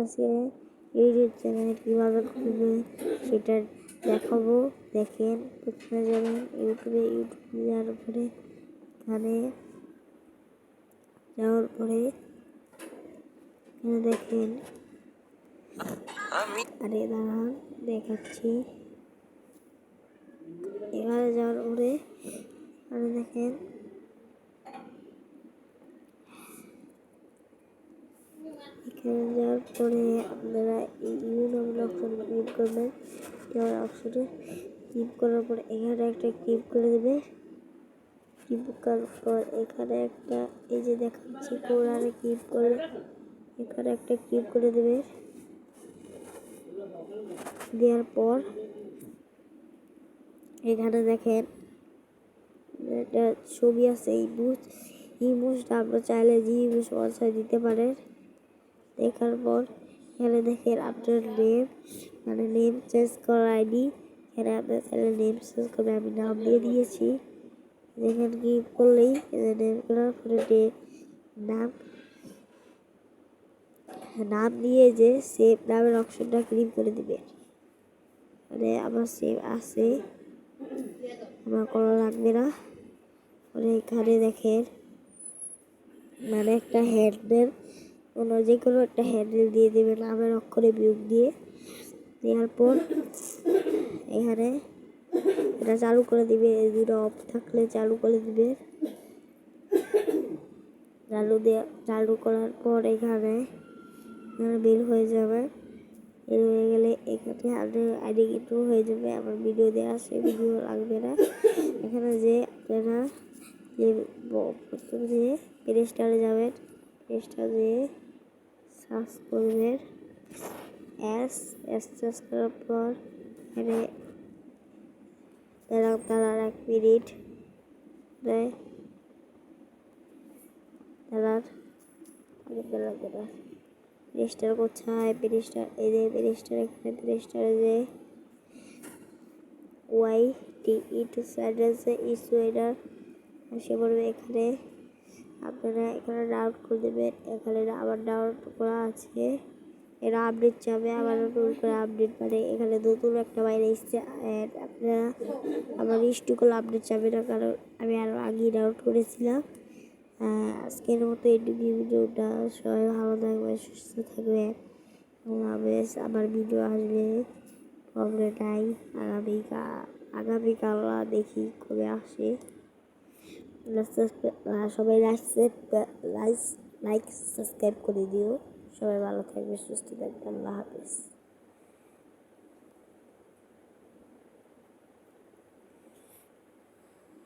আজকে YouTube channel কীভাবে খুলবে সেটা দেখাবো। দেখেন, প্রথমে যাবেন ইউটিউবে, যাওয়ার পরে এখানে যাওয়ার পরে দেখেন, আরে দাঁড়ান দেখাচ্ছি। এখানে যাওয়ার পরে আরে দেখেন, এখানে যাওয়ার পরে আপনারা এই নামের অপশন ক্লিক করবেন। অপশনে ক্লিক করার পর এখানে একটা ক্লিক করে দেবে। ক্লিক করার পর এখানে একটা এই যে দেখাচ্ছি কোরানে ক্লিক করে এখানে একটা ক্লিক করে দেবে। দেওয়ার পর এখানে দেখেন একটা ছবি আছে, ইমোজটা আপনারা চাইলে যে ইমোজ অবস্থায় দিতে পারেন। দেখার পর এখানে দেখেন আপনার নেম, মানে নেম চেঞ্জ করার আইডি, এখানে আপনার চাইলে নেম চেঞ্জ করবে। আমি নাম দিয়ে দিয়েছি। এখানে কি করলেই নেম করার পরে নাম দিয়ে যে সেভ নামের অপশনটা ক্লিক করে দিবে। মানে আমার সেভ আছে, আমার করা লাগবে না। পরে এখানে দেখেন মানে একটা হ্যান্ডেল, যে কোনো একটা হ্যান্ডেল দিয়ে দেবে নামের অক্ষরে বিয়োগ দিয়ে। দেওয়ার পর এখানে এটা চালু করে দিবে। এই দুটো অফ থাকলে চালু করে দিবে। চালু করার পর এখানে বের হয়ে যাবে। বের হয়ে গেলে এখানে আপনার আইডি কিন্তু হয়ে যাবে। আমার ভিডিও দেওয়া আছে, ভিডিও লাগবে না। এখানে যে আপনারা যে প্রথম যে প্লে স্টোরে যাবেন, প্লে স্টোরে যেয়ে সার্চ করবেন সার্চ করার পর এখানে তারা 1 মিনিট দেয়। প্রেস্টার কোথায়, প্রেস্টার এই যে প্রেস্টার, এখানে প্রেস্টারে যে YTE2 ইসুয়েডার আসে পড়বে। এখানে আপনারা এখানে ডাউনলোড করে দেবেন। এখানে আবার ডাউনলোড করা আছে, এরা আপডেট যাবে আবার নতুন করে আপডেট, মানে এখানে নতুন একটা বাইরে এসছে। আপনারা আবার ইস্টুকল আপডেট যাবে না, কারণ আমি আরও আগেই ডাউনলোড করেছিলাম। আজকের মতো এটুকু ভিডিওটা। সবাই ভালো থাকবে, সুস্থ থাকবে। আবার ভিডিও আসবে, প্রবলেম নাই। আগামীকাল দেখি কবে আসে। সবাই লাইক সাবস্ক্রাইব করে দিও। সবাই ভালো থাকবে, সুস্থ থাকবে। আল্লাহ হাফেজ।